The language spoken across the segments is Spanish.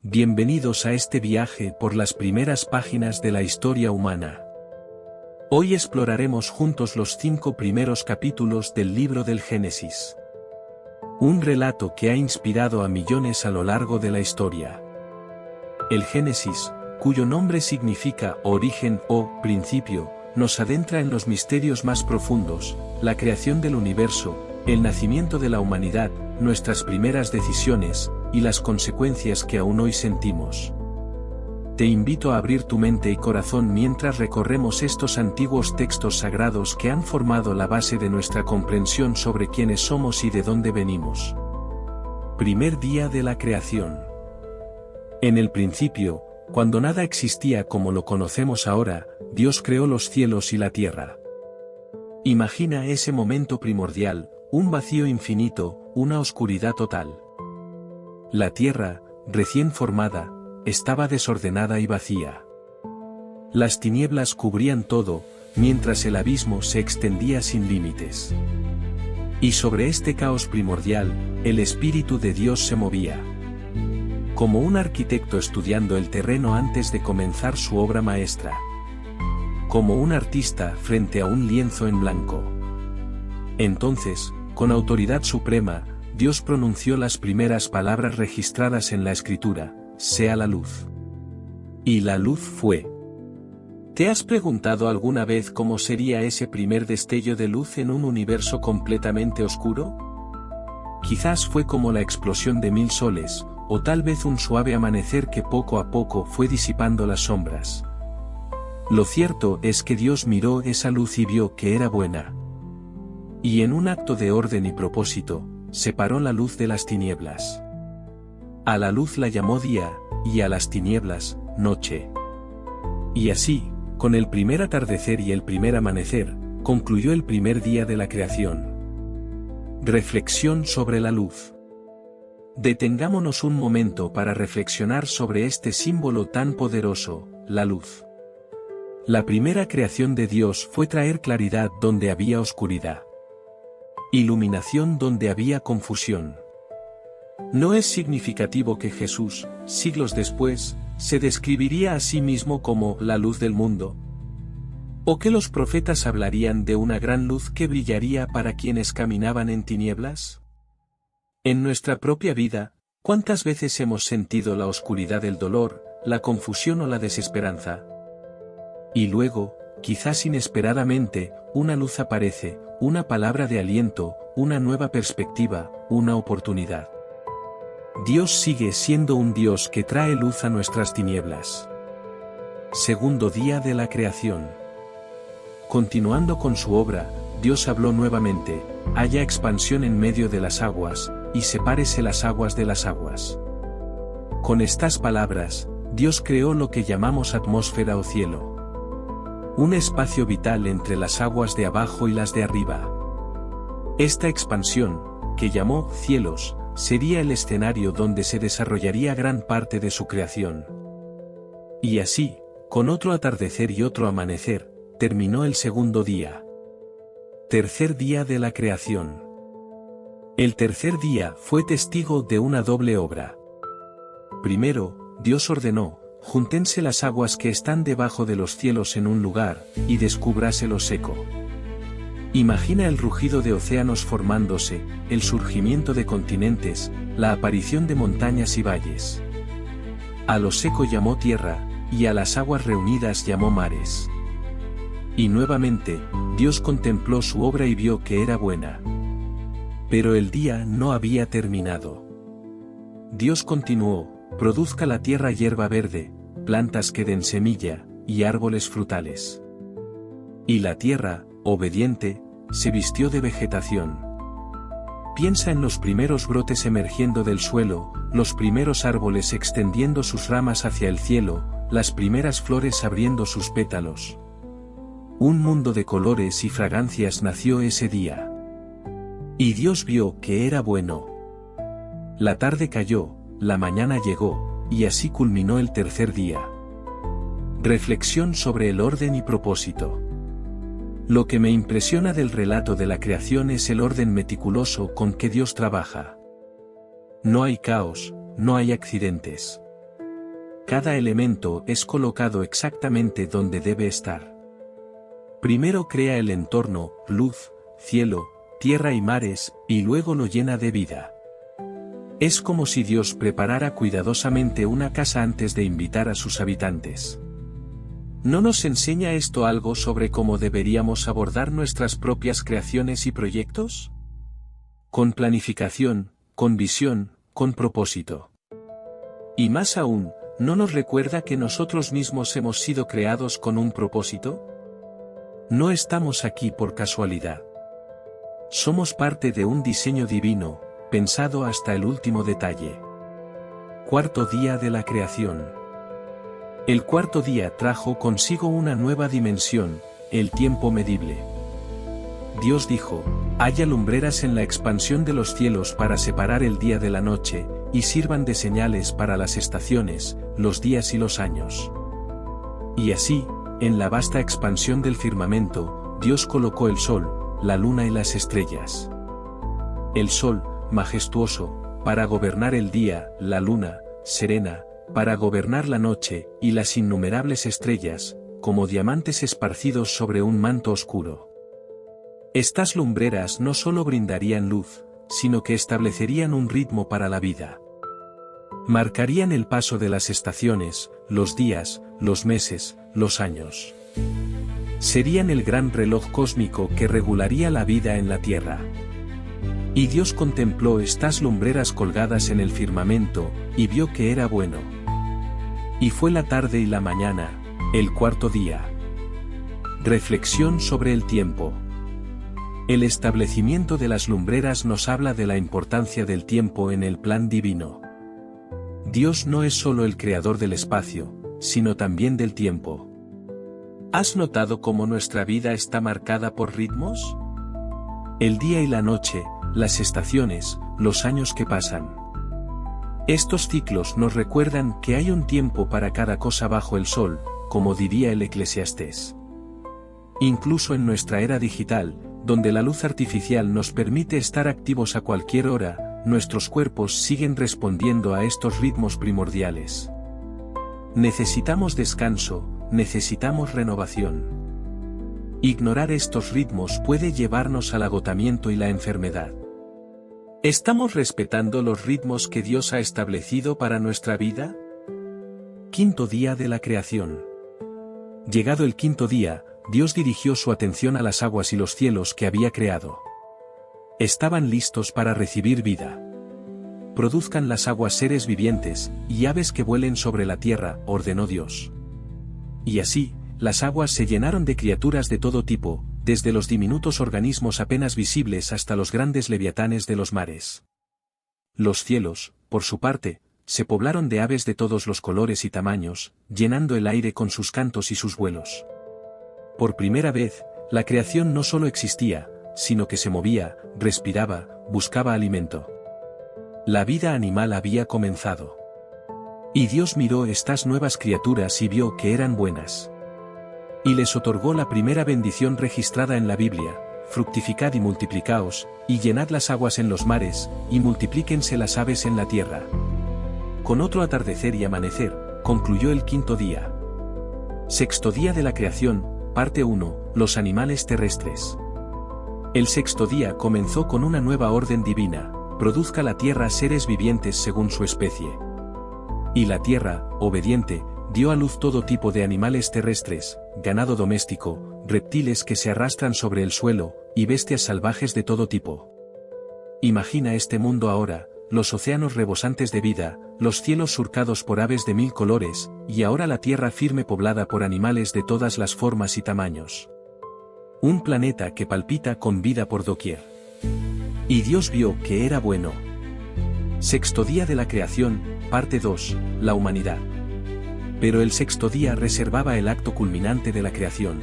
Bienvenidos a este viaje por las primeras páginas de la historia humana. Hoy exploraremos juntos los 5 primeros capítulos del libro del Génesis. Un relato que ha inspirado a millones a lo largo de la historia. El Génesis, cuyo nombre significa origen o principio, nos adentra en los misterios más profundos, la creación del universo, el nacimiento de la humanidad, nuestras primeras decisiones, y las consecuencias que aún hoy sentimos. Te invito a abrir tu mente y corazón mientras recorremos estos antiguos textos sagrados que han formado la base de nuestra comprensión sobre quiénes somos y de dónde venimos. Primer día de la creación. En el principio, cuando nada existía como lo conocemos ahora, Dios creó los cielos y la tierra. Imagina ese momento primordial, un vacío infinito, una oscuridad total. La tierra, recién formada, estaba desordenada y vacía. Las tinieblas cubrían todo, mientras el abismo se extendía sin límites. Y sobre este caos primordial, el Espíritu de Dios se movía. Como un arquitecto estudiando el terreno antes de comenzar su obra maestra. Como un artista frente a un lienzo en blanco. Entonces, con autoridad suprema, Dios pronunció las primeras palabras registradas en la Escritura: sea la luz. Y la luz fue. ¿Te has preguntado alguna vez cómo sería ese primer destello de luz en un universo completamente oscuro? Quizás fue como la explosión de 1000 soles, o tal vez un suave amanecer que poco a poco fue disipando las sombras. Lo cierto es que Dios miró esa luz y vio que era buena. Y en un acto de orden y propósito, separó la luz de las tinieblas. A la luz la llamó día, y a las tinieblas, noche. Y así, con el primer atardecer y el primer amanecer, concluyó el primer día de la creación. Reflexión sobre la luz. Detengámonos un momento para reflexionar sobre este símbolo tan poderoso, la luz. La primera creación de Dios fue traer claridad donde había oscuridad. Iluminación donde había confusión. ¿No es significativo que Jesús, siglos después, se describiría a sí mismo como la luz del mundo? ¿O que los profetas hablarían de una gran luz que brillaría para quienes caminaban en tinieblas? En nuestra propia vida, ¿cuántas veces hemos sentido la oscuridad del dolor, la confusión o la desesperanza? Y luego, quizás inesperadamente, una luz aparece, una palabra de aliento, una nueva perspectiva, una oportunidad. Dios sigue siendo un Dios que trae luz a nuestras tinieblas. Segundo día de la creación. Continuando con su obra, Dios habló nuevamente: haya expansión en medio de las aguas, y sepárese las aguas de las aguas. Con estas palabras, Dios creó lo que llamamos atmósfera o cielo. Un espacio vital entre las aguas de abajo y las de arriba. Esta expansión, que llamó cielos, sería el escenario donde se desarrollaría gran parte de su creación. Y así, con otro atardecer y otro amanecer, terminó el segundo día. Tercer día de la creación. El tercer día fue testigo de una doble obra. Primero, Dios ordenó: júntense las aguas que están debajo de los cielos en un lugar, y descúbrase lo seco. Imagina el rugido de océanos formándose, el surgimiento de continentes, la aparición de montañas y valles. A lo seco llamó tierra, y a las aguas reunidas llamó mares. Y nuevamente, Dios contempló su obra y vio que era buena. Pero el día no había terminado. Dios continuó: produzca la tierra hierba verde, plantas que den semilla, y árboles frutales. Y la tierra, obediente, se vistió de vegetación. Piensa en los primeros brotes emergiendo del suelo, los primeros árboles extendiendo sus ramas hacia el cielo, las primeras flores abriendo sus pétalos. Un mundo de colores y fragancias nació ese día. Y Dios vio que era bueno. La tarde cayó, la mañana llegó, y así culminó el tercer día. Reflexión sobre el orden y propósito. Lo que me impresiona del relato de la creación es el orden meticuloso con que Dios trabaja. No hay caos, no hay accidentes. cada elemento es colocado exactamente donde debe estar. Primero crea el entorno, luz, cielo, tierra y mares, y luego lo llena de vida. Es como si Dios preparara cuidadosamente una casa antes de invitar a sus habitantes. ¿No nos enseña esto algo sobre cómo deberíamos abordar nuestras propias creaciones y proyectos? Con planificación, con visión, con propósito. Y más aún, ¿no nos recuerda que nosotros mismos hemos sido creados con un propósito? No estamos aquí por casualidad. Somos parte de un diseño divino, pensado hasta el último detalle. Cuarto día de la creación. El cuarto día trajo consigo una nueva dimensión, el tiempo medible. Dios dijo: haya lumbreras en la expansión de los cielos para separar el día de la noche, y sirvan de señales para las estaciones, los días y los años. Y así, en la vasta expansión del firmamento, Dios colocó el sol, la luna y las estrellas. El sol, majestuoso, para gobernar el día, la luna, serena, para gobernar la noche, y las innumerables estrellas, como diamantes esparcidos sobre un manto oscuro. Estas lumbreras no solo brindarían luz, sino que establecerían un ritmo para la vida. Marcarían el paso de las estaciones, los días, los meses, los años. Serían el gran reloj cósmico que regularía la vida en la tierra. Y Dios contempló estas lumbreras colgadas en el firmamento, y vio que era bueno. Y fue la tarde y la mañana, el cuarto día. Reflexión sobre el tiempo. El establecimiento de las lumbreras nos habla de la importancia del tiempo en el plan divino. Dios no es solo el creador del espacio, sino también del tiempo. ¿Has notado cómo nuestra vida está marcada por ritmos? El día y la noche, las estaciones, los años que pasan. Estos ciclos nos recuerdan que hay un tiempo para cada cosa bajo el sol, como diría el Eclesiastés. Incluso en nuestra era digital, donde la luz artificial nos permite estar activos a cualquier hora, nuestros cuerpos siguen respondiendo a estos ritmos primordiales. Necesitamos descanso, necesitamos renovación. Ignorar estos ritmos puede llevarnos al agotamiento y la enfermedad. ¿Estamos respetando los ritmos que Dios ha establecido para nuestra vida? Quinto día de la creación. Llegado el quinto día, Dios dirigió su atención a las aguas y los cielos que había creado. Estaban listos para recibir vida. Produzcan las aguas seres vivientes, y aves que vuelen sobre la tierra, ordenó Dios. Y así, las aguas se llenaron de criaturas de todo tipo, desde los diminutos organismos apenas visibles hasta los grandes leviatanes de los mares. Los cielos, por su parte, se poblaron de aves de todos los colores y tamaños, llenando el aire con sus cantos y sus vuelos. Por primera vez, la creación no solo existía, sino que se movía, respiraba, buscaba alimento. La vida animal había comenzado. Y Dios miró estas nuevas criaturas y vio que eran buenas. Y les otorgó la primera bendición registrada en la Biblia: fructificad y multiplicaos, y llenad las aguas en los mares, y multiplíquense las aves en la tierra. Con otro atardecer y amanecer, concluyó el quinto día. Sexto día de la creación, parte 1, los animales terrestres. El sexto día comenzó con una nueva orden divina: produzca la tierra seres vivientes según su especie. Y la tierra, obediente, dio a luz todo tipo de animales terrestres, ganado doméstico, reptiles que se arrastran sobre el suelo, y bestias salvajes de todo tipo. Imagina este mundo ahora: los océanos rebosantes de vida, los cielos surcados por aves de 1000 colores, y ahora la tierra firme poblada por animales de todas las formas y tamaños. Un planeta que palpita con vida por doquier. Y Dios vio que era bueno. Sexto día de la creación, parte 2, la humanidad. Pero el sexto día reservaba el acto culminante de la creación.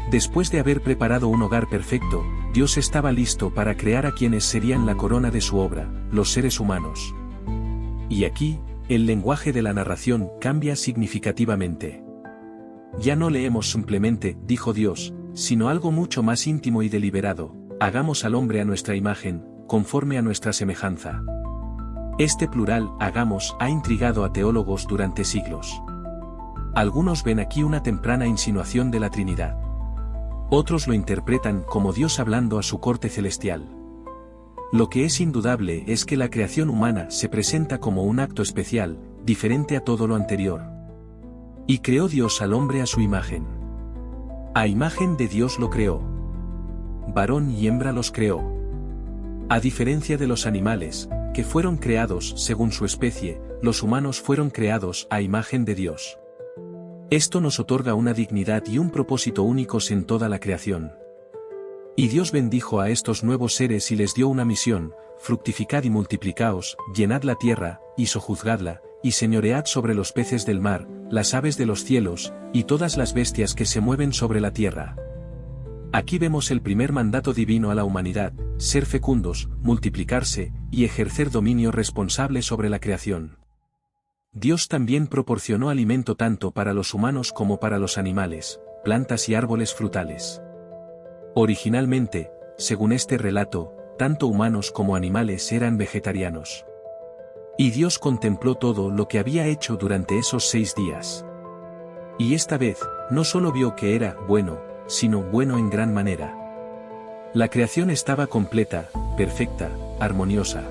Después de haber preparado un hogar perfecto, Dios estaba listo para crear a quienes serían la corona de su obra, los seres humanos. Y aquí, el lenguaje de la narración cambia significativamente. Ya no leemos simplemente, dijo Dios, sino algo mucho más íntimo y deliberado: hagamos al hombre a nuestra imagen, conforme a nuestra semejanza. Este plural, hagamos, ha intrigado a teólogos durante siglos. Algunos ven aquí una temprana insinuación de la Trinidad. Otros lo interpretan como Dios hablando a su corte celestial. Lo que es indudable es que la creación humana se presenta como un acto especial, diferente a todo lo anterior. Y creó Dios al hombre a su imagen. A imagen de Dios lo creó. Varón y hembra los creó. A diferencia de los animales, que fueron creados según su especie, los humanos fueron creados a imagen de Dios. Esto nos otorga una dignidad y un propósito únicos en toda la creación. Y Dios bendijo a estos nuevos seres y les dio una misión: fructificad y multiplicaos, llenad la tierra, y sojuzgadla, y señoread sobre los peces del mar, las aves de los cielos, y todas las bestias que se mueven sobre la tierra. Aquí vemos el primer mandato divino a la humanidad: ser fecundos, multiplicarse, y ejercer dominio responsable sobre la creación. Dios también proporcionó alimento tanto para los humanos como para los animales, plantas y árboles frutales. Originalmente, según este relato, tanto humanos como animales eran vegetarianos. Y Dios contempló todo lo que había hecho durante esos 6 días. Y esta vez, no solo vio que era bueno, sino bueno en gran manera. La creación estaba completa, perfecta, armoniosa.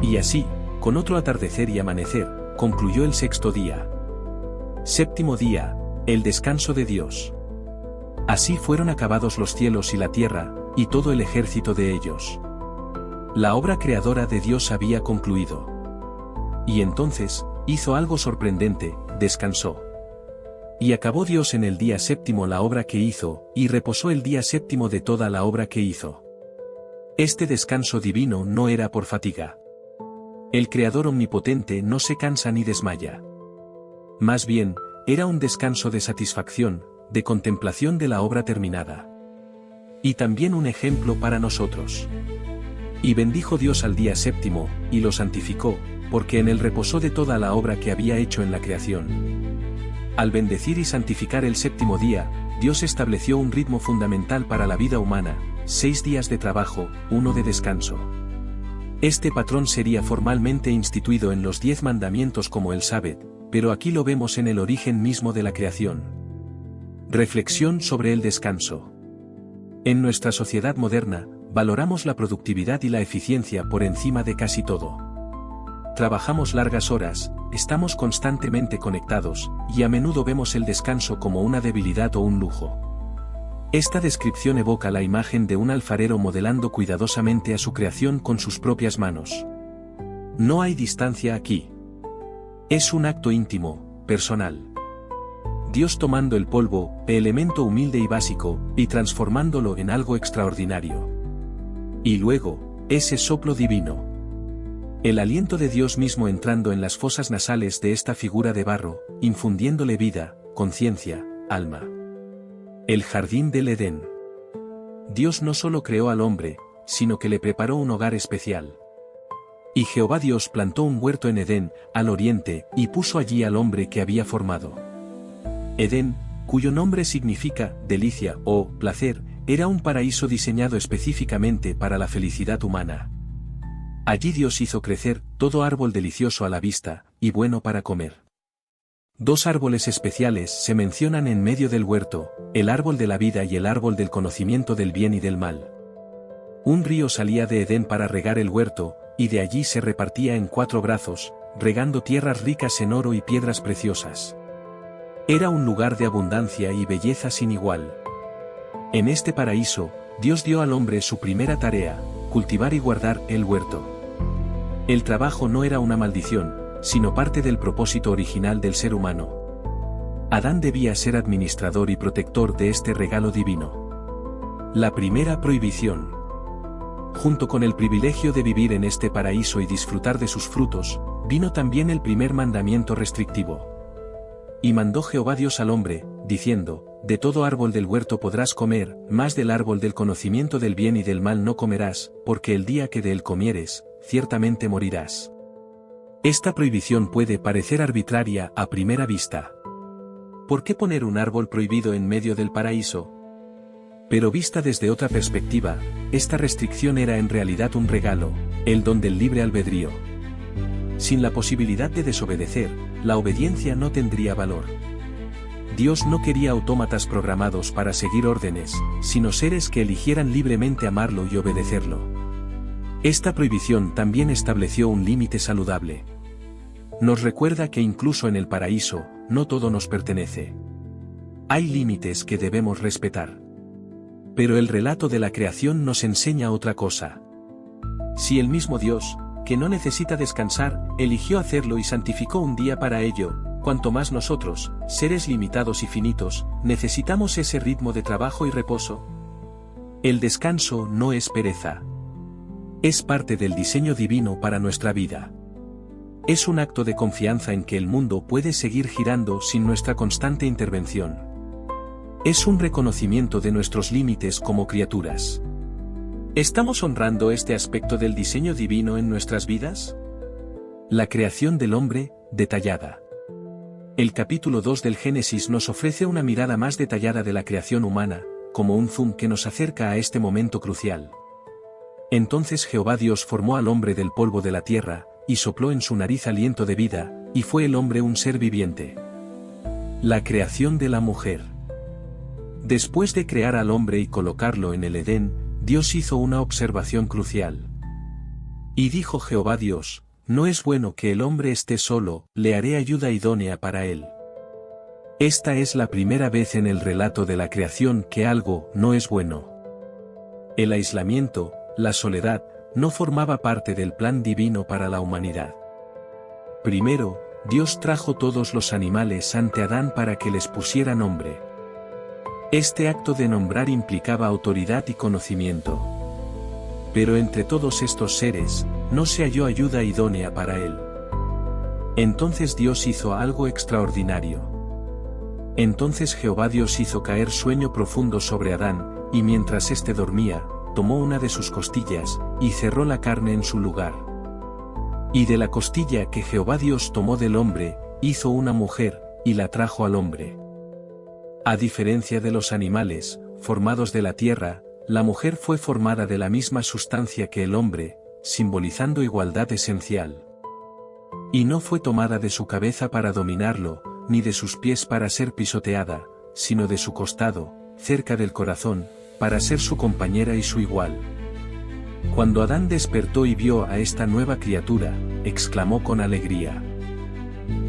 Y así, con otro atardecer y amanecer, concluyó el 6º día. 7º día, el descanso de Dios. Así fueron acabados los cielos y la tierra, y todo el ejército de ellos. La obra creadora de Dios había concluido. Y entonces, hizo algo sorprendente: descansó. Y acabó Dios en el día 7º la obra que hizo, y reposó el día 7º de toda la obra que hizo. Este descanso divino no era por fatiga. El Creador omnipotente no se cansa ni desmaya. Más bien, era un descanso de satisfacción, de contemplación de la obra terminada. Y también un ejemplo para nosotros. Y bendijo Dios al día 7º, y lo santificó, porque en él reposó de toda la obra que había hecho en la creación. Al bendecir y santificar el 7º día, Dios estableció un ritmo fundamental para la vida humana: 6 días de trabajo, 1 de descanso. Este patrón sería formalmente instituido en los 10 mandamientos como el Sabbat, pero aquí lo vemos en el origen mismo de la creación. Reflexión sobre el descanso. En nuestra sociedad moderna, valoramos la productividad y la eficiencia por encima de casi todo. Trabajamos largas horas, estamos constantemente conectados, y a menudo vemos el descanso como una debilidad o un lujo. Esta descripción evoca la imagen de un alfarero modelando cuidadosamente a su creación con sus propias manos. No hay distancia aquí. Es un acto íntimo, personal. Dios tomando el polvo, elemento humilde y básico, y transformándolo en algo extraordinario. Y luego, ese soplo divino. El aliento de Dios mismo entrando en las fosas nasales de esta figura de barro, infundiéndole vida, conciencia, alma. El jardín del Edén. Dios no solo creó al hombre, sino que le preparó un hogar especial. Y Jehová Dios plantó un huerto en Edén, al oriente, y puso allí al hombre que había formado. Edén, cuyo nombre significa delicia o placer, era un paraíso diseñado específicamente para la felicidad humana. Allí Dios hizo crecer todo árbol delicioso a la vista, y bueno para comer. 2 árboles especiales se mencionan en medio del huerto: el árbol de la vida y el árbol del conocimiento del bien y del mal. Un río salía de Edén para regar el huerto, y de allí se repartía en 4 brazos, regando tierras ricas en oro y piedras preciosas. Era un lugar de abundancia y belleza sin igual. En este paraíso, Dios dio al hombre su primera tarea: cultivar y guardar el huerto. El trabajo no era una maldición, sino parte del propósito original del ser humano. Adán debía ser administrador y protector de este regalo divino. La primera prohibición. Junto con el privilegio de vivir en este paraíso y disfrutar de sus frutos, vino también el primer mandamiento restrictivo. Y mandó Jehová Dios al hombre, diciendo: de todo árbol del huerto podrás comer, mas del árbol del conocimiento del bien y del mal no comerás, porque el día que de él comieres, ciertamente morirás. Esta prohibición puede parecer arbitraria a primera vista. ¿Por qué poner un árbol prohibido en medio del paraíso? Pero vista desde otra perspectiva, esta restricción era en realidad un regalo, el don del libre albedrío. Sin la posibilidad de desobedecer, la obediencia no tendría valor. Dios no quería autómatas programados para seguir órdenes, sino seres que eligieran libremente amarlo y obedecerlo. Esta prohibición también estableció un límite saludable. Nos recuerda que incluso en el paraíso, no todo nos pertenece. Hay límites que debemos respetar. Pero el relato de la creación nos enseña otra cosa. Si el mismo Dios, que no necesita descansar, eligió hacerlo y santificó un día para ello, cuanto más nosotros, seres limitados y finitos, necesitamos ese ritmo de trabajo y reposo. El descanso no es pereza. Es parte del diseño divino para nuestra vida. Es un acto de confianza en que el mundo puede seguir girando sin nuestra constante intervención. Es un reconocimiento de nuestros límites como criaturas. ¿Estamos honrando este aspecto del diseño divino en nuestras vidas? La creación del hombre, detallada. El capítulo 2 del Génesis nos ofrece una mirada más detallada de la creación humana, como un zoom que nos acerca a este momento crucial. Entonces Jehová Dios formó al hombre del polvo de la tierra, y sopló en su nariz aliento de vida, y fue el hombre un ser viviente. La creación de la mujer. Después de crear al hombre y colocarlo en el Edén, Dios hizo una observación crucial. Y dijo Jehová Dios: no es bueno que el hombre esté solo, le haré ayuda idónea para él. Esta es la primera vez en el relato de la creación que algo no es bueno. El aislamiento, la soledad, no formaba parte del plan divino para la humanidad. Primero, Dios trajo todos los animales ante Adán para que les pusiera nombre. Este acto de nombrar implicaba autoridad y conocimiento. Pero entre todos estos seres, no se halló ayuda idónea para él. Entonces Dios hizo algo extraordinario. Entonces Jehová Dios hizo caer sueño profundo sobre Adán, y mientras éste dormía, tomó una de sus costillas, y cerró la carne en su lugar. Y de la costilla que Jehová Dios tomó del hombre, hizo una mujer, y la trajo al hombre. A diferencia de los animales, formados de la tierra, la mujer fue formada de la misma sustancia que el hombre, simbolizando igualdad esencial. Y no fue tomada de su cabeza para dominarlo, ni de sus pies para ser pisoteada, sino de su costado, cerca del corazón, para ser su compañera y su igual. Cuando Adán despertó y vio a esta nueva criatura, exclamó con alegría: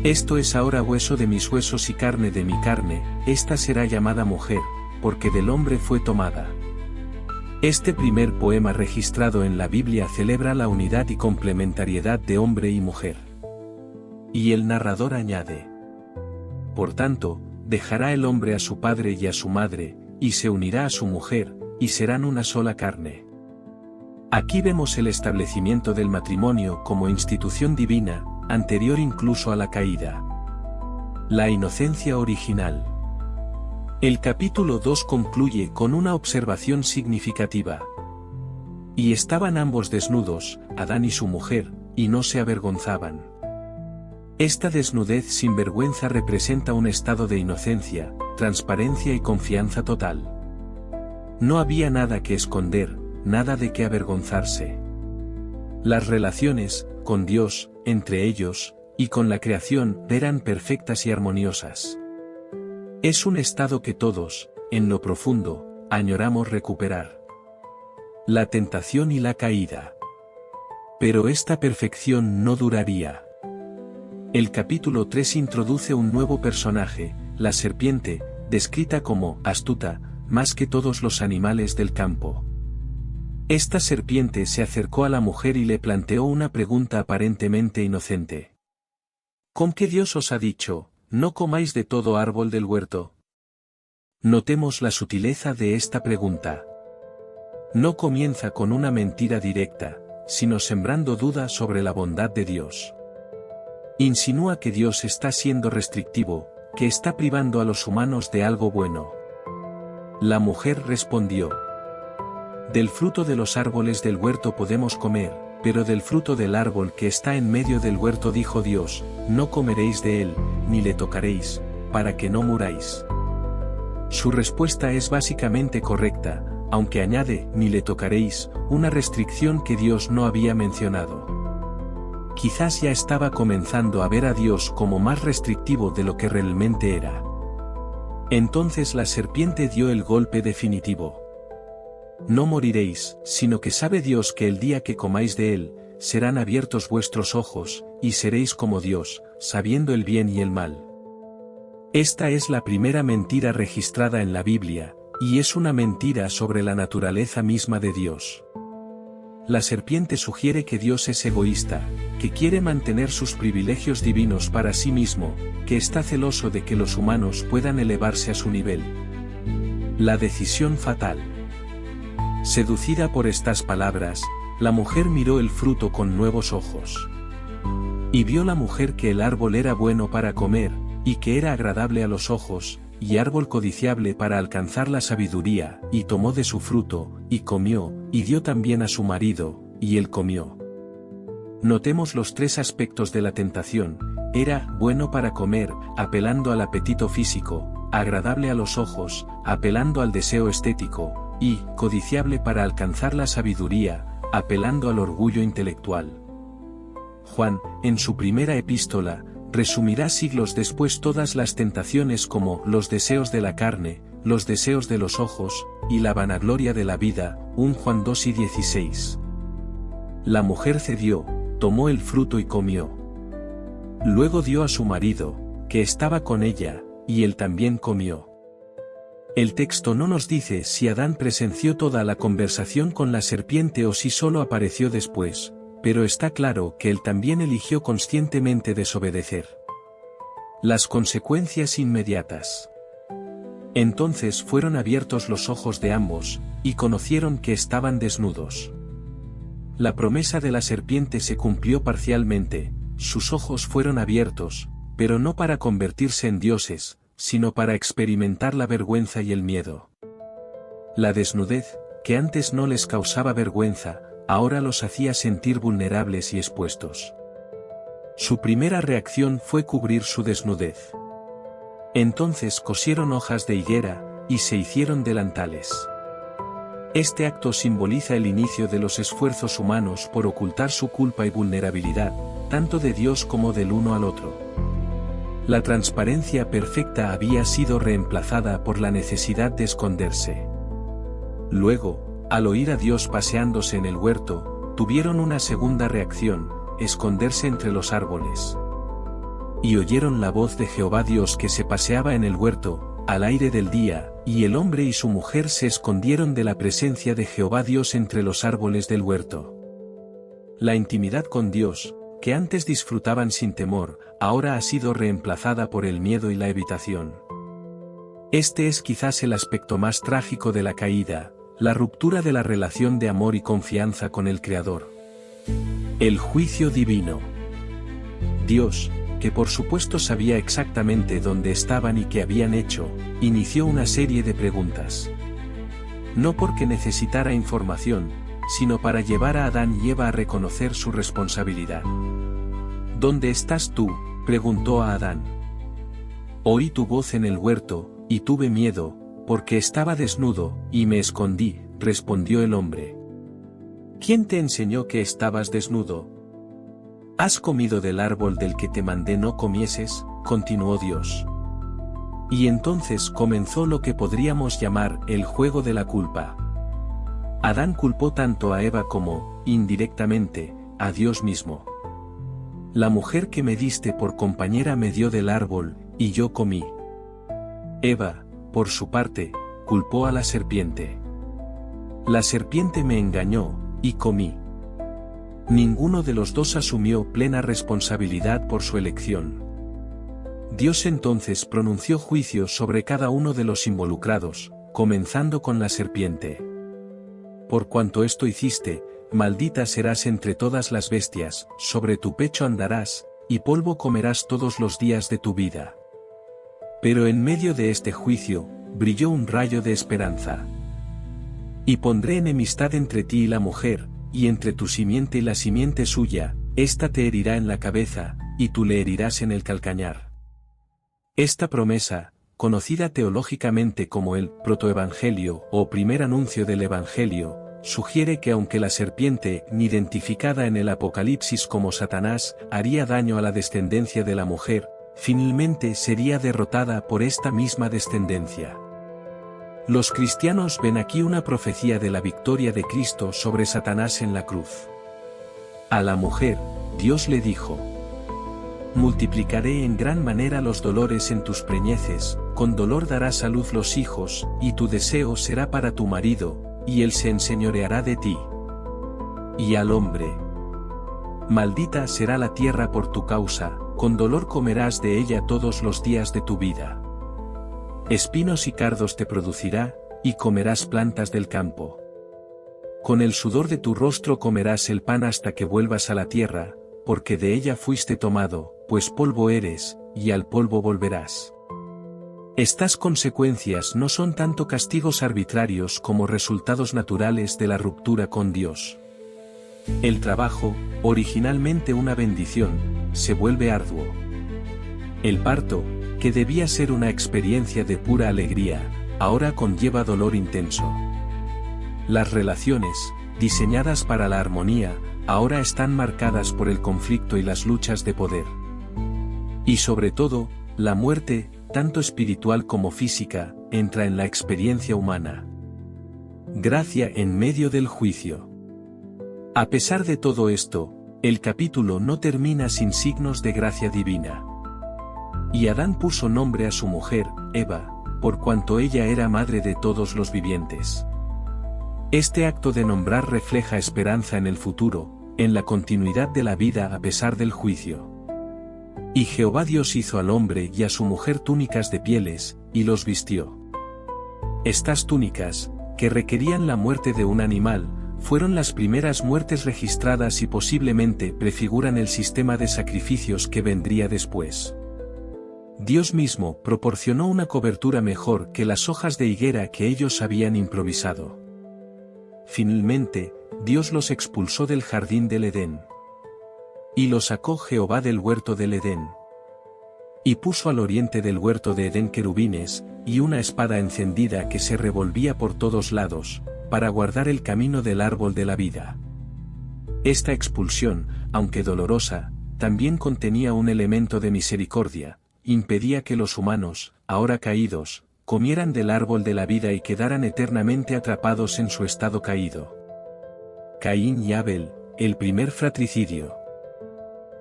esto es ahora hueso de mis huesos y carne de mi carne, esta será llamada mujer, porque del hombre fue tomada. Este primer poema registrado en la Biblia celebra la unidad y complementariedad de hombre y mujer. Y el narrador añade: por tanto, dejará el hombre a su padre y a su madre, y se unirá a su mujer, y serán una sola carne. Aquí vemos el establecimiento del matrimonio como institución divina, anterior incluso a la caída. La inocencia original. El capítulo 2 concluye con una observación significativa. Y estaban ambos desnudos, Adán y su mujer, y no se avergonzaban. Esta desnudez sin vergüenza representa un estado de inocencia, transparencia y confianza total. No había nada que esconder, nada de qué avergonzarse. Las relaciones, con Dios, entre ellos, y con la creación, eran perfectas y armoniosas. Es un estado que todos, en lo profundo, añoramos recuperar. La tentación y la caída. Pero esta perfección no duraría. El capítulo 3 introduce un nuevo personaje, la serpiente, descrita como astuta, más que todos los animales del campo. Esta serpiente se acercó a la mujer y le planteó una pregunta aparentemente inocente. ¿Con qué Dios os ha dicho, no comáis de todo árbol del huerto? Notemos la sutileza de esta pregunta. No comienza con una mentira directa, sino sembrando duda sobre la bondad de Dios. Insinúa que Dios está siendo restrictivo, que está privando a los humanos de algo bueno. La mujer respondió: del fruto de los árboles del huerto podemos comer, pero del fruto del árbol que está en medio del huerto dijo Dios, no comeréis de él, ni le tocaréis, para que no muráis. Su respuesta es básicamente correcta, aunque añade, ni le tocaréis, una restricción que Dios no había mencionado. Quizás ya estaba comenzando a ver a Dios como más restrictivo de lo que realmente era. Entonces la serpiente dio el golpe definitivo. No moriréis, sino que sabe Dios que el día que comáis de él, serán abiertos vuestros ojos, y seréis como Dios, sabiendo el bien y el mal. Esta es la primera mentira registrada en la Biblia, y es una mentira sobre la naturaleza misma de Dios. La serpiente sugiere que Dios es egoísta, que quiere mantener sus privilegios divinos para sí mismo, que está celoso de que los humanos puedan elevarse a su nivel. La decisión fatal. Seducida por estas palabras, la mujer miró el fruto con nuevos ojos. Y vio la mujer que el árbol era bueno para comer, y que era agradable a los ojos, y árbol codiciable para alcanzar la sabiduría, y tomó de su fruto, y comió, y dio también a su marido, y él comió. Notemos los tres aspectos de la tentación: era bueno para comer, apelando al apetito físico, agradable a los ojos, apelando al deseo estético, y codiciable para alcanzar la sabiduría, apelando al orgullo intelectual. Juan, en su primera epístola, resumirá siglos después todas las tentaciones como los deseos de la carne, los deseos de los ojos, y la vanagloria de la vida, 1 Juan 2:16. La mujer cedió, tomó el fruto y comió. Luego dio a su marido, que estaba con ella, y él también comió. El texto no nos dice si Adán presenció toda la conversación con la serpiente o si solo apareció después, pero está claro que él también eligió conscientemente desobedecer. Las consecuencias inmediatas. Entonces fueron abiertos los ojos de ambos, y conocieron que estaban desnudos. La promesa de la serpiente se cumplió parcialmente, sus ojos fueron abiertos, pero no para convertirse en dioses, sino para experimentar la vergüenza y el miedo. La desnudez, que antes no les causaba vergüenza, ahora los hacía sentir vulnerables y expuestos. Su primera reacción fue cubrir su desnudez. Entonces cosieron hojas de higuera, y se hicieron delantales. Este acto simboliza el inicio de los esfuerzos humanos por ocultar su culpa y vulnerabilidad, tanto de Dios como del uno al otro. La transparencia perfecta había sido reemplazada por la necesidad de esconderse. Luego, al oír a Dios paseándose en el huerto, tuvieron una segunda reacción: esconderse entre los árboles. Y oyeron la voz de Jehová Dios que se paseaba en el huerto, al aire del día, y el hombre y su mujer se escondieron de la presencia de Jehová Dios entre los árboles del huerto. La intimidad con Dios, que antes disfrutaban sin temor, ahora ha sido reemplazada por el miedo y la evitación. Este es quizás el aspecto más trágico de la caída, la ruptura de la relación de amor y confianza con el Creador. El juicio divino. Dios, que por supuesto sabía exactamente dónde estaban y qué habían hecho, inició una serie de preguntas. No porque necesitara información, sino para llevar a Adán y Eva a reconocer su responsabilidad. ¿Dónde estás tú?, preguntó a Adán. Oí tu voz en el huerto, y tuve miedo, porque estaba desnudo, y me escondí, respondió el hombre. ¿Quién te enseñó que estabas desnudo? ¿Has comido del árbol del que te mandé no comieses?, continuó Dios. Y entonces comenzó lo que podríamos llamar el juego de la culpa. Adán culpó tanto a Eva como, indirectamente, a Dios mismo. La mujer que me diste por compañera me dio del árbol, y yo comí. Eva, por su parte, culpó a la serpiente. La serpiente me engañó, y comí. Ninguno de los dos asumió plena responsabilidad por su elección. Dios entonces pronunció juicio sobre cada uno de los involucrados, comenzando con la serpiente. Por cuanto esto hiciste, maldita serás entre todas las bestias, sobre tu pecho andarás, y polvo comerás todos los días de tu vida. Pero en medio de este juicio, brilló un rayo de esperanza. Y pondré enemistad entre ti y la mujer, y entre tu simiente y la simiente suya, ésta te herirá en la cabeza, y tú le herirás en el calcañar. Esta promesa, conocida teológicamente como el protoevangelio o primer anuncio del Evangelio, sugiere que aunque la serpiente, identificada en el Apocalipsis como Satanás, haría daño a la descendencia de la mujer, finalmente sería derrotada por esta misma descendencia. Los cristianos ven aquí una profecía de la victoria de Cristo sobre Satanás en la cruz. A la mujer, Dios le dijo: multiplicaré en gran manera los dolores en tus preñeces, con dolor darás a luz los hijos, y tu deseo será para tu marido, y él se enseñoreará de ti. Y al hombre: maldita será la tierra por tu causa, con dolor comerás de ella todos los días de tu vida. Espinos y cardos te producirá, y comerás plantas del campo. Con el sudor de tu rostro comerás el pan hasta que vuelvas a la tierra, porque de ella fuiste tomado, pues polvo eres, y al polvo volverás. Estas consecuencias no son tanto castigos arbitrarios como resultados naturales de la ruptura con Dios. El trabajo, originalmente una bendición, se vuelve arduo. El parto, que debía ser una experiencia de pura alegría, ahora conlleva dolor intenso. Las relaciones, diseñadas para la armonía, ahora están marcadas por el conflicto y las luchas de poder. Y sobre todo, la muerte, tanto espiritual como física, entra en la experiencia humana. Gracia en medio del juicio. A pesar de todo esto, el capítulo no termina sin signos de gracia divina. Y Adán puso nombre a su mujer, Eva, por cuanto ella era madre de todos los vivientes. Este acto de nombrar refleja esperanza en el futuro, en la continuidad de la vida a pesar del juicio. Y Jehová Dios hizo al hombre y a su mujer túnicas de pieles, y los vistió. Estas túnicas, que requerían la muerte de un animal, fueron las primeras muertes registradas y posiblemente prefiguran el sistema de sacrificios que vendría después. Dios mismo proporcionó una cobertura mejor que las hojas de higuera que ellos habían improvisado. Finalmente, Dios los expulsó del jardín del Edén. Y los sacó Jehová del huerto del Edén. Y puso al oriente del huerto de Edén querubines, y una espada encendida que se revolvía por todos lados, para guardar el camino del árbol de la vida. Esta expulsión, aunque dolorosa, también contenía un elemento de misericordia. Impedía que los humanos, ahora caídos, comieran del árbol de la vida y quedaran eternamente atrapados en su estado caído. Caín y Abel, el primer fratricidio.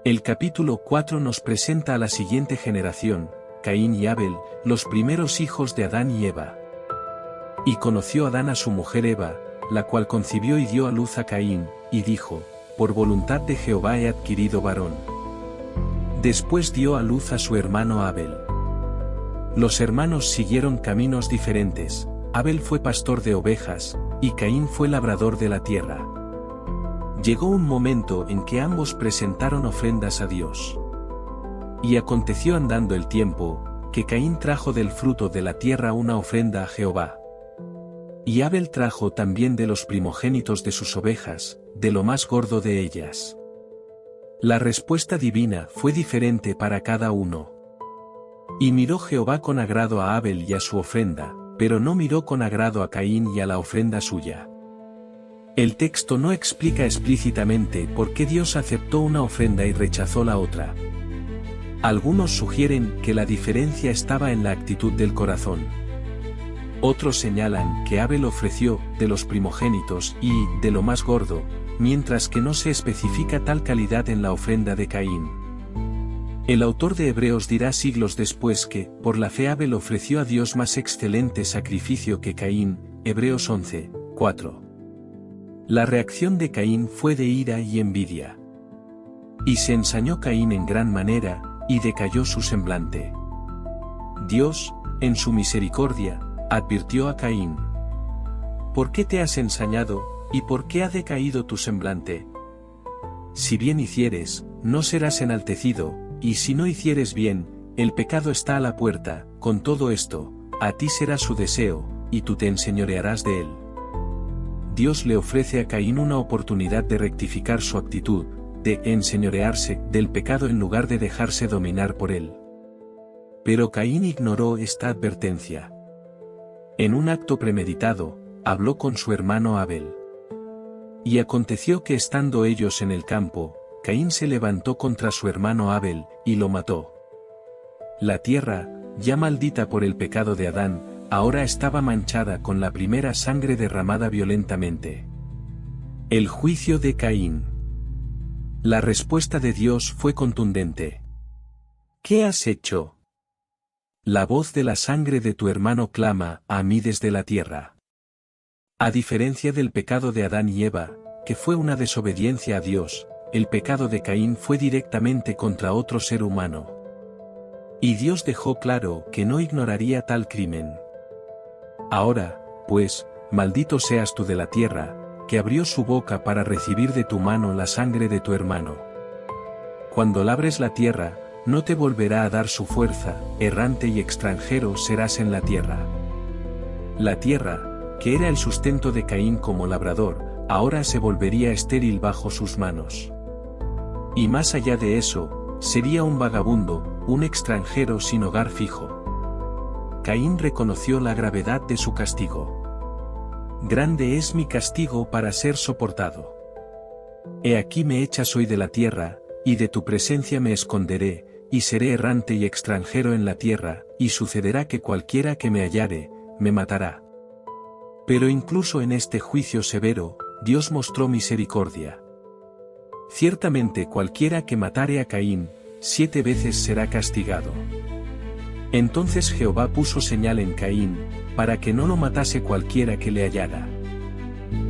El capítulo 4 nos presenta a la siguiente generación, Caín y Abel, los primeros hijos de Adán y Eva. Y conoció Adán a su mujer Eva, la cual concibió y dio a luz a Caín, y dijo: por voluntad de Jehová he adquirido varón. Después dio a luz a su hermano Abel. Los hermanos siguieron caminos diferentes. Abel fue pastor de ovejas, y Caín fue labrador de la tierra. Llegó un momento en que ambos presentaron ofrendas a Dios. Y aconteció andando el tiempo, que Caín trajo del fruto de la tierra una ofrenda a Jehová. Y Abel trajo también de los primogénitos de sus ovejas, de lo más gordo de ellas. La respuesta divina fue diferente para cada uno. Y miró Jehová con agrado a Abel y a su ofrenda, pero no miró con agrado a Caín y a la ofrenda suya. El texto no explica explícitamente por qué Dios aceptó una ofrenda y rechazó la otra. Algunos sugieren que la diferencia estaba en la actitud del corazón. Otros señalan que Abel ofreció de los primogénitos y de lo más gordo, mientras que no se especifica tal calidad en la ofrenda de Caín. El autor de Hebreos dirá siglos después que, por la fe Abel ofreció a Dios más excelente sacrificio que Caín, Hebreos 11, 4. La reacción de Caín fue de ira y envidia. Y se ensañó Caín en gran manera, y decayó su semblante. Dios, en su misericordia, advirtió a Caín: ¿por qué te has ensañado, y por qué ha decaído tu semblante? Si bien hicieres, no serás enaltecido, y si no hicieres bien, el pecado está a la puerta. Con todo esto, a ti será su deseo, y tú te enseñorearás de él. Dios le ofrece a Caín una oportunidad de rectificar su actitud, de enseñorearse del pecado en lugar de dejarse dominar por él. Pero Caín ignoró esta advertencia. En un acto premeditado, habló con su hermano Abel. Y aconteció que estando ellos en el campo, Caín se levantó contra su hermano Abel, y lo mató. La tierra, ya maldita por el pecado de Adán, ahora estaba manchada con la primera sangre derramada violentamente. El juicio de Caín. La respuesta de Dios fue contundente. ¿Qué has hecho? La voz de la sangre de tu hermano clama a mí desde la tierra. A diferencia del pecado de Adán y Eva, que fue una desobediencia a Dios, el pecado de Caín fue directamente contra otro ser humano. Y Dios dejó claro que no ignoraría tal crimen. Ahora, pues, maldito seas tú de la tierra, que abrió su boca para recibir de tu mano la sangre de tu hermano. Cuando labres la tierra, no te volverá a dar su fuerza, errante y extranjero serás en la tierra. La tierra, que era el sustento de Caín como labrador, ahora se volvería estéril bajo sus manos. Y más allá de eso, sería un vagabundo, un extranjero sin hogar fijo. Caín reconoció la gravedad de su castigo. Grande es mi castigo para ser soportado. He aquí me echas hoy de la tierra, y de tu presencia me esconderé, y seré errante y extranjero en la tierra, y sucederá que cualquiera que me hallare, me matará. Pero incluso en este juicio severo, Dios mostró misericordia. Ciertamente cualquiera que matare a Caín, 7 veces será castigado. Entonces Jehová puso señal en Caín, para que no lo matase cualquiera que le hallara.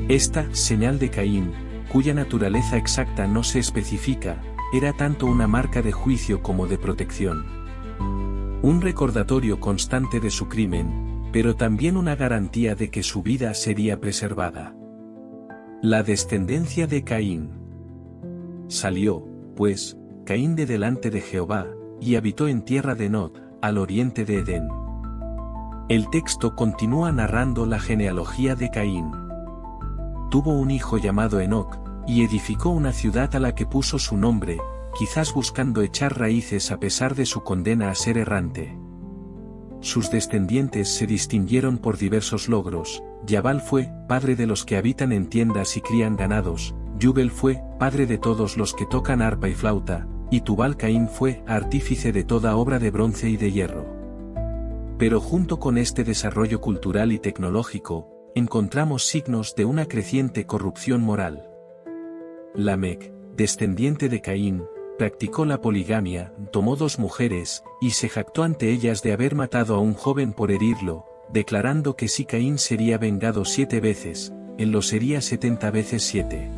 Esta señal de Caín, cuya naturaleza exacta no se especifica, era tanto una marca de juicio como de protección. Un recordatorio constante de su crimen, pero también una garantía de que su vida sería preservada. La descendencia de Caín. Salió, pues, Caín de delante de Jehová, y habitó en tierra de Nod, al oriente de Edén. El texto continúa narrando la genealogía de Caín. Tuvo un hijo llamado Enoc, y edificó una ciudad a la que puso su nombre, quizás buscando echar raíces a pesar de su condena a ser errante. Sus descendientes se distinguieron por diversos logros. Yabal fue padre de los que habitan en tiendas y crían ganados, Yubel fue padre de todos los que tocan arpa y flauta, y Tubal-Caín fue artífice de toda obra de bronce y de hierro. Pero junto con este desarrollo cultural y tecnológico, encontramos signos de una creciente corrupción moral. Lamec, descendiente de Caín, practicó la poligamia, tomó 2 mujeres, y se jactó ante ellas de haber matado a un joven por herirlo, declarando que si Caín sería vengado 7 veces, él lo sería 70 veces 7.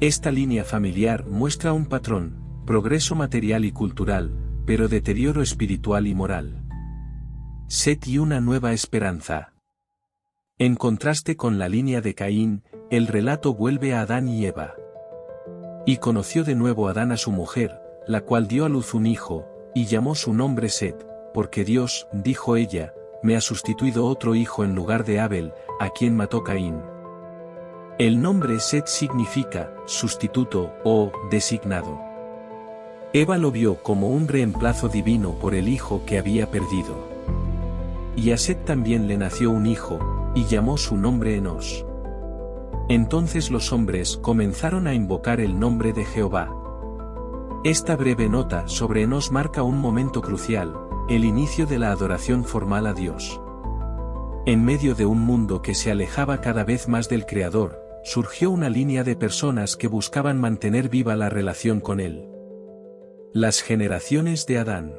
Esta línea familiar muestra un patrón, progreso material y cultural, pero deterioro espiritual y moral. Set y una nueva esperanza. En contraste con la línea de Caín, el relato vuelve a Adán y Eva. Y conoció de nuevo Adán a su mujer, la cual dio a luz un hijo, y llamó su nombre Set, porque Dios, dijo ella, me ha sustituido otro hijo en lugar de Abel, a quien mató Caín. El nombre Set significa, sustituto, o, designado. Eva lo vio como un reemplazo divino por el hijo que había perdido. Y a Set también le nació un hijo, y llamó su nombre Enos. Entonces los hombres comenzaron a invocar el nombre de Jehová. Esta breve nota sobre Enos marca un momento crucial, el inicio de la adoración formal a Dios. En medio de un mundo que se alejaba cada vez más del Creador, surgió una línea de personas que buscaban mantener viva la relación con Él. Las generaciones de Adán.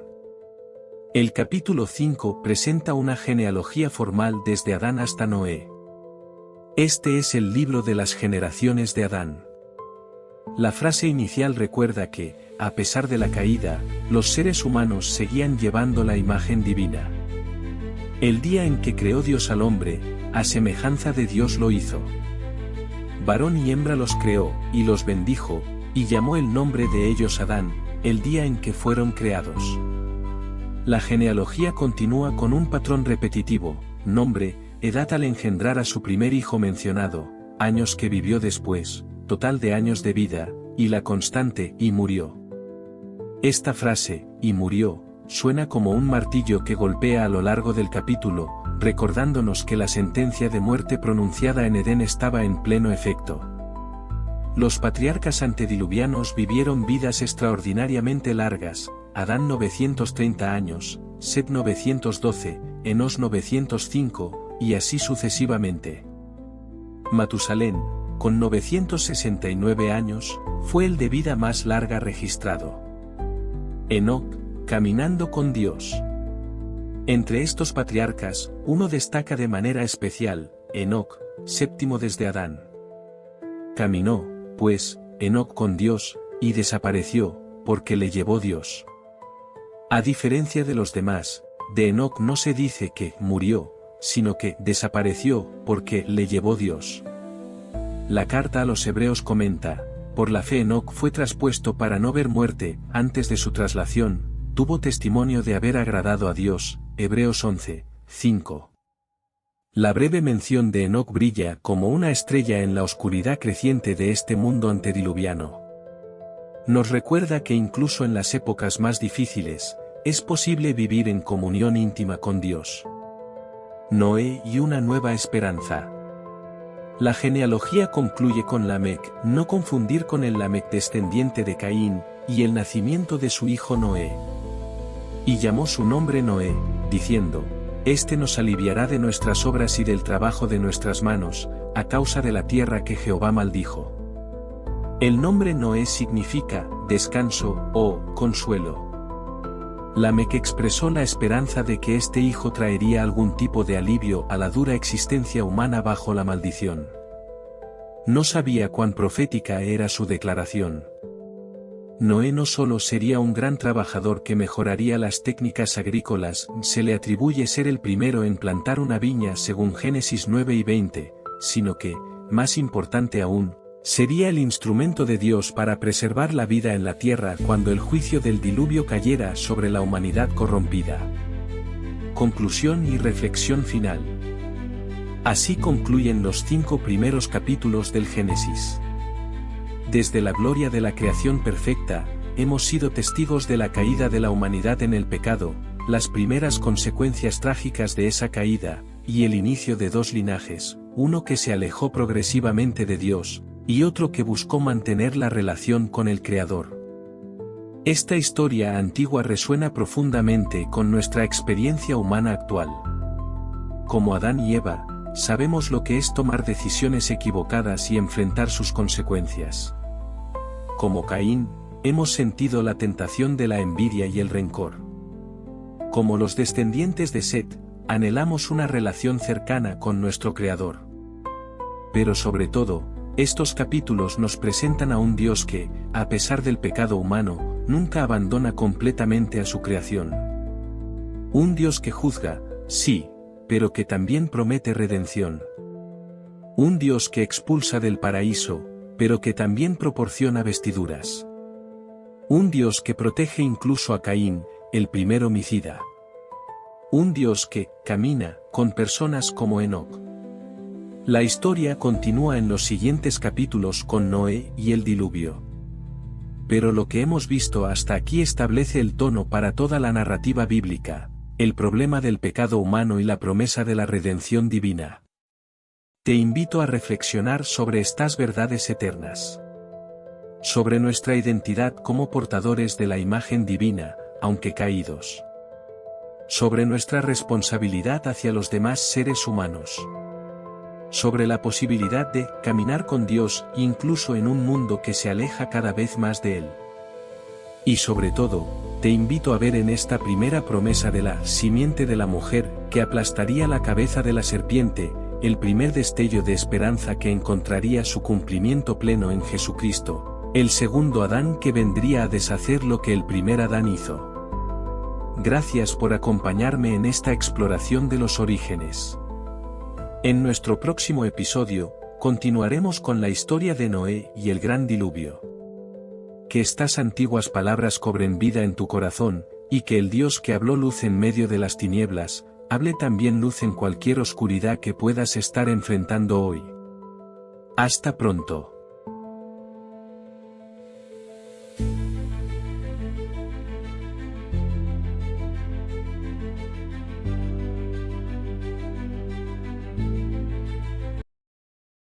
El capítulo 5 presenta una genealogía formal desde Adán hasta Noé. Este es el libro de las generaciones de Adán. La frase inicial recuerda que, a pesar de la caída, los seres humanos seguían llevando la imagen divina. El día en que creó Dios al hombre, a semejanza de Dios lo hizo. Varón y hembra los creó, y los bendijo, y llamó el nombre de ellos Adán, el día en que fueron creados. La genealogía continúa con un patrón repetitivo, nombre, edad al engendrar a su primer hijo mencionado, años que vivió después, total de años de vida, y la constante, y murió. Esta frase, y murió, suena como un martillo que golpea a lo largo del capítulo, recordándonos que la sentencia de muerte pronunciada en Edén estaba en pleno efecto. Los patriarcas antediluvianos vivieron vidas extraordinariamente largas, Adán 930 años, Set 912, Enos 905, y así sucesivamente. Matusalén, con 969 años, fue el de vida más larga registrado. Enoc, caminando con Dios. Entre estos patriarcas, uno destaca de manera especial, Enoc, séptimo desde Adán. Caminó, pues, Enoc con Dios, y desapareció, porque le llevó Dios. A diferencia de los demás, de Enoc no se dice que murió, sino que desapareció, porque le llevó Dios. La carta a los Hebreos comenta, por la fe Enoc fue traspuesto para no ver muerte, antes de su traslación, tuvo testimonio de haber agradado a Dios, Hebreos 11, 5. La breve mención de Enoc brilla como una estrella en la oscuridad creciente de este mundo antediluviano. Nos recuerda que incluso en las épocas más difíciles, es posible vivir en comunión íntima con Dios. Noé y una nueva esperanza. La genealogía concluye con Lamec, no confundir con el Lamec descendiente de Caín, y el nacimiento de su hijo Noé. Y llamó su nombre Noé, diciendo, Este nos aliviará de nuestras obras y del trabajo de nuestras manos, a causa de la tierra que Jehová maldijo. El nombre Noé significa, descanso, o, consuelo. Lamec expresó la esperanza de que este hijo traería algún tipo de alivio a la dura existencia humana bajo la maldición. No sabía cuán profética era su declaración. Noé no solo sería un gran trabajador que mejoraría las técnicas agrícolas, se le atribuye ser el primero en plantar una viña según Génesis 9 y 20, sino que, más importante aún, sería el instrumento de Dios para preservar la vida en la tierra cuando el juicio del diluvio cayera sobre la humanidad corrompida. Conclusión y reflexión final. Así concluyen los 5 primeros capítulos del Génesis. Desde la gloria de la creación perfecta, hemos sido testigos de la caída de la humanidad en el pecado, las primeras consecuencias trágicas de esa caída, y el inicio de 2 linajes, uno que se alejó progresivamente de Dios, y otro que buscó mantener la relación con el Creador. Esta historia antigua resuena profundamente con nuestra experiencia humana actual. Como Adán y Eva, sabemos lo que es tomar decisiones equivocadas y enfrentar sus consecuencias. Como Caín, hemos sentido la tentación de la envidia y el rencor. Como los descendientes de Set, anhelamos una relación cercana con nuestro Creador. Pero sobre todo, estos capítulos nos presentan a un Dios que, a pesar del pecado humano, nunca abandona completamente a su creación. Un Dios que juzga, sí, pero que también promete redención. Un Dios que expulsa del paraíso, pero que también proporciona vestiduras. Un Dios que protege incluso a Caín, el primer homicida. Un Dios que camina con personas como Enoc. La historia continúa en los siguientes capítulos con Noé y el diluvio. Pero lo que hemos visto hasta aquí establece el tono para toda la narrativa bíblica, el problema del pecado humano y la promesa de la redención divina. Te invito a reflexionar sobre estas verdades eternas. Sobre nuestra identidad como portadores de la imagen divina, aunque caídos. Sobre nuestra responsabilidad hacia los demás seres humanos. Sobre la posibilidad de caminar con Dios incluso en un mundo que se aleja cada vez más de Él. Y sobre todo, te invito a ver en esta primera promesa de la simiente de la mujer que aplastaría la cabeza de la serpiente, el primer destello de esperanza que encontraría su cumplimiento pleno en Jesucristo, el segundo Adán que vendría a deshacer lo que el primer Adán hizo. Gracias por acompañarme en esta exploración de los orígenes. En nuestro próximo episodio, continuaremos con la historia de Noé y el gran diluvio. Que estas antiguas palabras cobren vida en tu corazón, y que el Dios que habló luz en medio de las tinieblas, hable también luz en cualquier oscuridad que puedas estar enfrentando hoy. Hasta pronto.